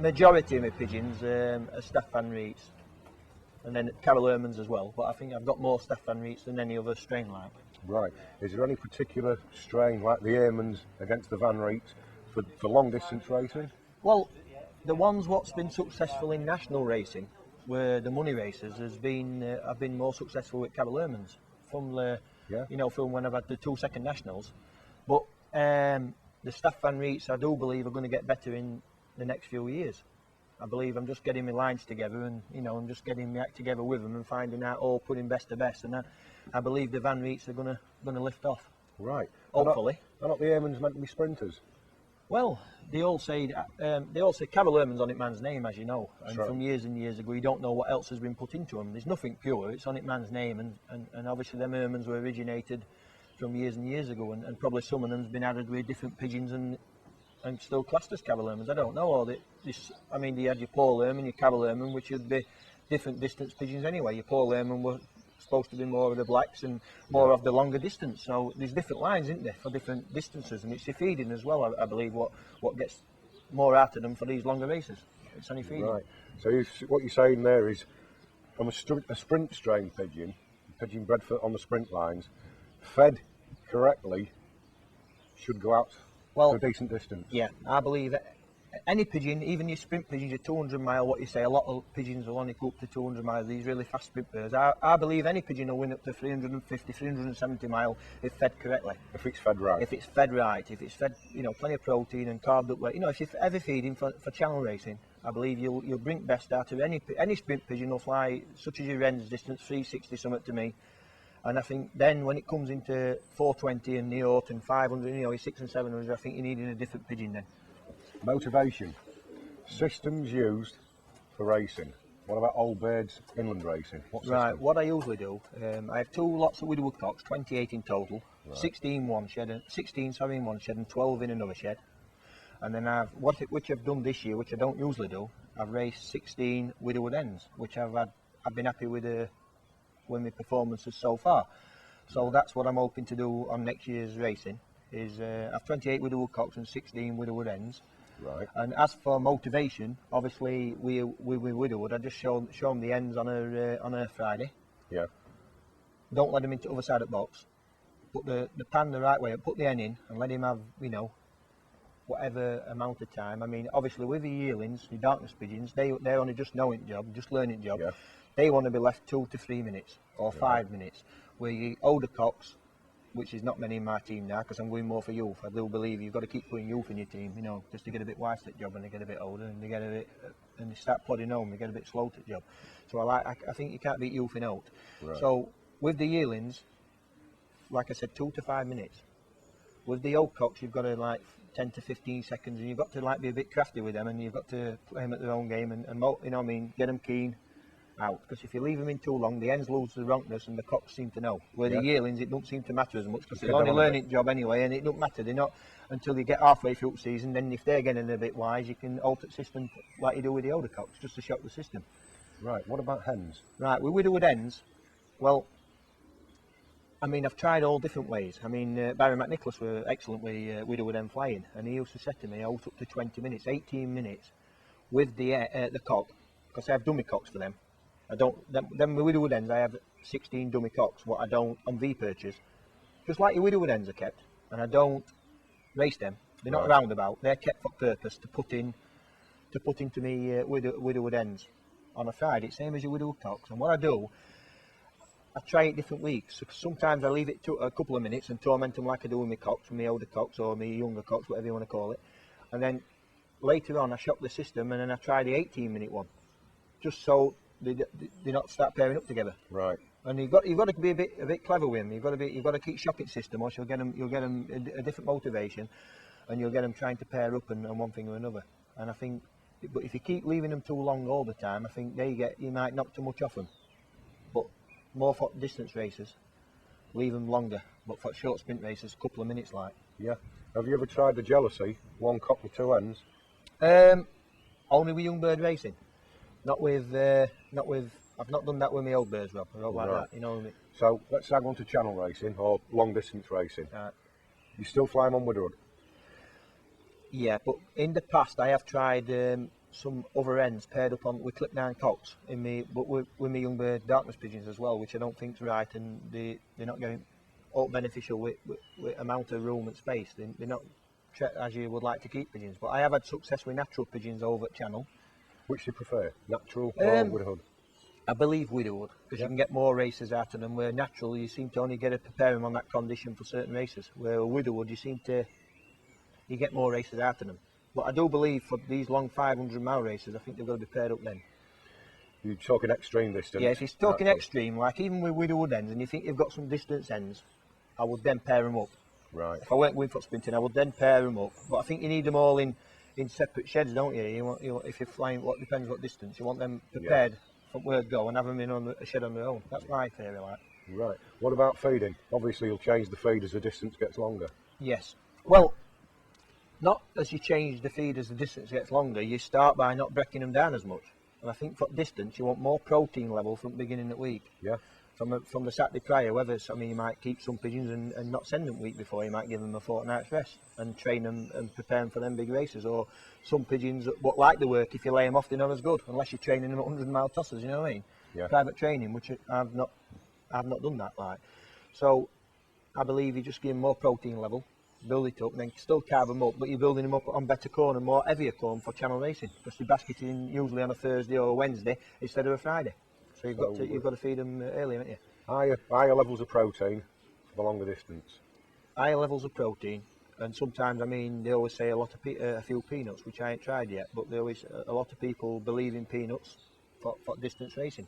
majority of my pigeons are Staff Van Reeds, and then Carol Ermans as well, but I think I've got more Staff Van Reeds than any other strain like. Right. Is there any particular strain like the Ermans against the Van Reeds for long distance racing? Well, the ones what's been successful in national racing, where the money races have been more successful with Carol Ermans from from when I've had the 2 second nationals. But the Staff Van Reeds, I do believe, are going to get better in the next few years. I believe I'm just getting my lines together, and I'm just getting my act together with them and finding out putting best to best, and I believe the Van Reeds are going to lift off. Right. Hopefully. Are not the Ermans meant to be sprinters? Well, they all say Carol Ermans on it man's name, as you know, and right. From years and years ago, you don't know what else has been put into them. There's nothing pure; it's on it man's name, and obviously them Ermans were originated from years and years ago, and probably some of them's been added with different pigeons and still classed as Carol Ermans. I don't know. Or you had your Paul Erman, your Carol Erman, which would be different distance pigeons anyway. Your Paul Erman were supposed to be more of the blacks and more of the longer distance. So there's different lines, isn't there, for different distances, and it's your feeding as well. I believe what gets more out of them for these longer races. It's only feeding. Right. So what you're saying there is, from a sprint strain pigeon bred on the sprint lines, fed correctly, should go out for a decent distance. Yeah, I believe any pigeon, even your sprint pigeons, your 200 mile, what you say, a lot of pigeons will only go up to 200 miles, these really fast sprint birds. I believe any pigeon will win up to 350, 370 mile if fed correctly. If it's fed right. If it's fed right, if it's fed, plenty of protein and carb up weight. If you're ever feeding for channel racing, I believe you'll bring best out of any sprint pigeon will fly, such as your Wren's distance, 360 something to me. And I think then when it comes into 420 and Neort and 500, your 600 and 700, I think you're needing a different pigeon then. Motivation. Systems used for racing. What about old birds, inland racing? What I usually do, I have 2 lots of widow woodcocks, 28 in total, right. 16 in one shed and 12 in another shed. And then which I've done this year, which I don't usually do, I've raced 16 widowwood ends, which I've been happy with my performances so far. So that's what I'm hoping to do on next year's racing, is I've 28 widow woodcocks and 16 widowwood ends. Right. And as for motivation, obviously with widowwood, I just show them the ends on a Friday. Yeah. Don't let them into the other side of the box. Put the pan the right way up, put the hen in, and let him have whatever amount of time. I mean, obviously with the yearlings, the darkness pigeons, they're only just knowing job, just learning job. Yeah. They want to be left 2 to 3 minutes or 5 minutes. Where your older cocks, which is not many in my team now, because I'm going more for youth. I do believe you've got to keep putting youth in your team, just to get a bit wise at job when they get a bit older and they start plodding home, they get a bit slow at job. So I think you can't beat youth in out. Right. So with the yearlings, like I said, 2 to 5 minutes. With the old cocks, you've got to 10 to 15 seconds, and you've got to be a bit crafty with them, and you've got to play them at their own game and get them keen out, because if you leave them in too long, the hens lose the ronkness and the cocks seem to know. Where the yearlings, it don't seem to matter as much, because they're only learning job anyway, and it don't matter. They're not until you get halfway through the season. Then if they're getting a bit wise, you can alter the system like you do with the older cocks, just to shock the system. Right. What about hens? Right. With widowwood hens, well, I mean, I've tried all different ways. I mean, Barry McNicholas were excellent with widowwood hen flying, and he used to say to me, out up to 20 minutes, 18 minutes with the cock, because I've dummy cocks for them. I don't, them widowwood hens, I have 16 dummy cocks, what I don't on V-perches, just like your widowwood hens are kept, and I don't race them. They're not roundabout, they're kept for purpose to put into me widowwood hens on a Friday, same as your widowwood cocks. And what I do, I try it different weeks. Sometimes I leave it to a couple of minutes and torment them like I do with my cocks, my older cocks or my younger cocks, whatever you want to call it. And then later on I shock the system, and then I try the 18-minute one, just so they not start pairing up together. Right. And you've got to be a bit clever with them. You've got to keep shocking system, or you'll get them a different motivation, and you'll get them trying to pair up and one thing or another. And I think, but if you keep leaving them too long all the time, I think you might knock too much off them. But more for distance races, leave them longer. But for short sprint races, a couple of minutes like. Yeah. Have you ever tried the jealousy, 1 cock with 2 hens? Only with young bird racing. Not with. I've not done that with my old birds, Rob. I don't like that. You know what I mean? So let's say on to channel racing or long distance racing. You still fly them on widowwood? Yeah, but in the past I have tried some other hens paired up on with clip 9 cocks in me, but with my young bird darkness pigeons as well, which I don't think's right, and they're not getting all beneficial with amount of room and space. They're not as you would like to keep pigeons. But I have had success with natural pigeons over at Channel. Which do you prefer, natural or widowhood? I believe widowhood, because you can get more races out of them. Where natural, you seem to only get to prepare them on that condition for certain races. Where widowhood, you get more races out of them. But I do believe for these long 500-mile races, I think they've got to be paired up then. You're talking extreme distance? Yeah, if you're talking extreme, like even with widowhood ends, and you think you've got some distance ends, I would then pair them up. Right. If I went wingfoot sprinting, I would then pair them up. But I think you need them all in separate sheds, don't you? If you're flying, what depends what distance, you want them prepared from where to go and have them in on a shed on their own. That's my theory, like. Right. What about feeding? Obviously, you'll change the feed as the distance gets longer. Yes. Well, not as you change the feed as the distance gets longer. You start by not breaking them down as much. And I think for distance, you want more protein level from the beginning of the week. Yeah. From the Saturday prior, you might keep some pigeons and not send them the week before. You might give them a fortnight's rest and train them and prepare them for them big races. Or some pigeons what like the work, if you lay them off, they're not as good unless you're training them at 100-mile tossers. You know what I mean? Yeah. Private training, which I've not done that like. So I believe you just give them more protein level, build it up, and then still carve them up, but you're building them up on better corn and more heavier corn for Channel racing, because you're basketing usually on a Thursday or a Wednesday instead of a Friday. So you've got to feed them early, haven't you? Higher levels of protein for the longer distance. Higher levels of protein, and sometimes, I mean, they always say a few peanuts, which I ain't tried yet, but a lot of people believe in peanuts for distance racing,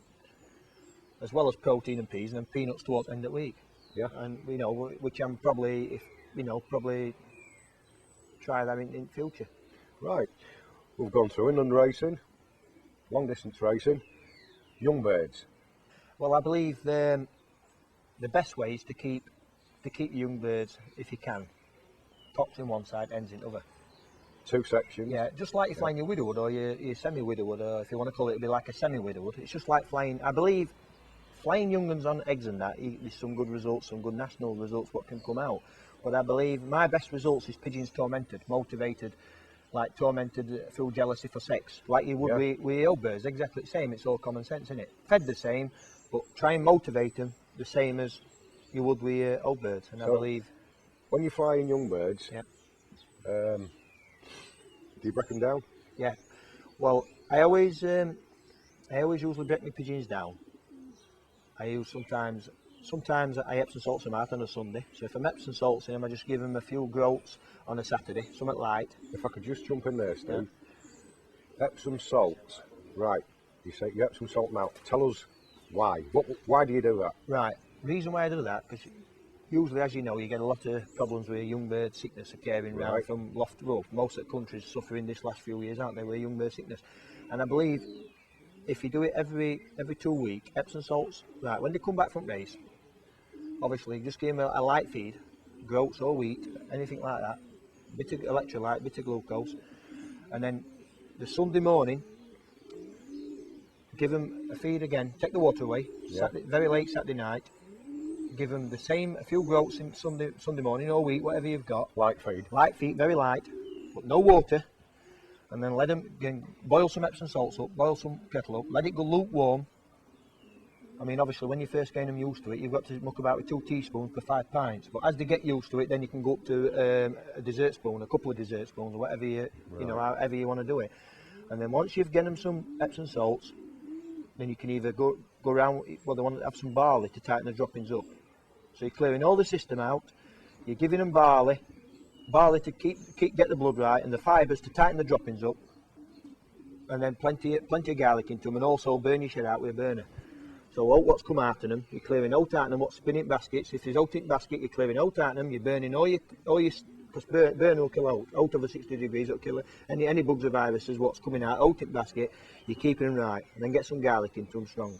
as well as protein and peas, and then peanuts towards the end of the week. Yeah. And which I'm probably try that in future. Right. We've gone through inland racing, long distance racing, young birds. Well, I believe the best way is to keep young birds, if you can, tops in one side, ends in the other. 2 sections. Yeah, just like you're flying your widowhood or your semi-widowhood, or if you want to call it, it'd be like a semi-widowhood. It's just like flying. I believe flying young ones on eggs and that, there's some good results, some good national results what can come out. But I believe my best results is pigeons tormented, motivated, like tormented through jealousy for sex, like you would with old birds. Exactly the same. It's all common sense, isn't it? Fed the same, but try and motivate them the same as you would with old birds. And so I believe when you're flying young birds, do you break them down? Yeah. Well, I always usually break my pigeons down. I use sometimes I Epsom salts them out on a Sunday. So if I'm Epsom salts them, I just give them a few groats on a Saturday, something light. If I could just jump in there, Steve. Yeah. Epsom salts. Right. You say you Epsom salt them out. Tell us why. Why do you do that? Right. The reason why I do that, because usually, as you know, you get a lot of problems with young bird sickness occurring around from loft roof. Most of the countries suffering this last few years, aren't they, with young bird sickness? And I believe if you do it every 2 weeks, Epsom salts, right, when they come back from race, obviously just give them a light feed, groats or wheat, anything like that, bit of electrolyte, bit of glucose, and then the Sunday morning, give them a feed again, take the water away, very late Saturday night, give them the same, a few groats in Sunday morning or wheat, whatever you've got. Light feed. Light feed, very light, but no water. And then let them again, boil some Epsom salts up, boil some kettle up, let it go lukewarm. I mean, obviously, when you're first getting them used to it, you've got to muck about with 2 teaspoons per 5 pints. But as they get used to it, then you can go up to a dessert spoon, a couple of dessert spoons, or whatever however you want to do it. And then once you've given them some Epsom salts, then you can either go around. Well, they want to have some barley to tighten the droppings up. So you're clearing all the system out. You're giving them barley to get the blood right, and the fibres to tighten the droppings up. And then plenty of garlic into them, and also burn your shit out with a burner. So what's come after them, you're clearing out of them what's been in baskets. If there's out in basket, you're clearing out of them, you're burning all your because burn will kill out over 60 degrees, it'll kill any bugs or viruses, what's coming out in basket, you're keeping them right, and then get some garlic into them strong.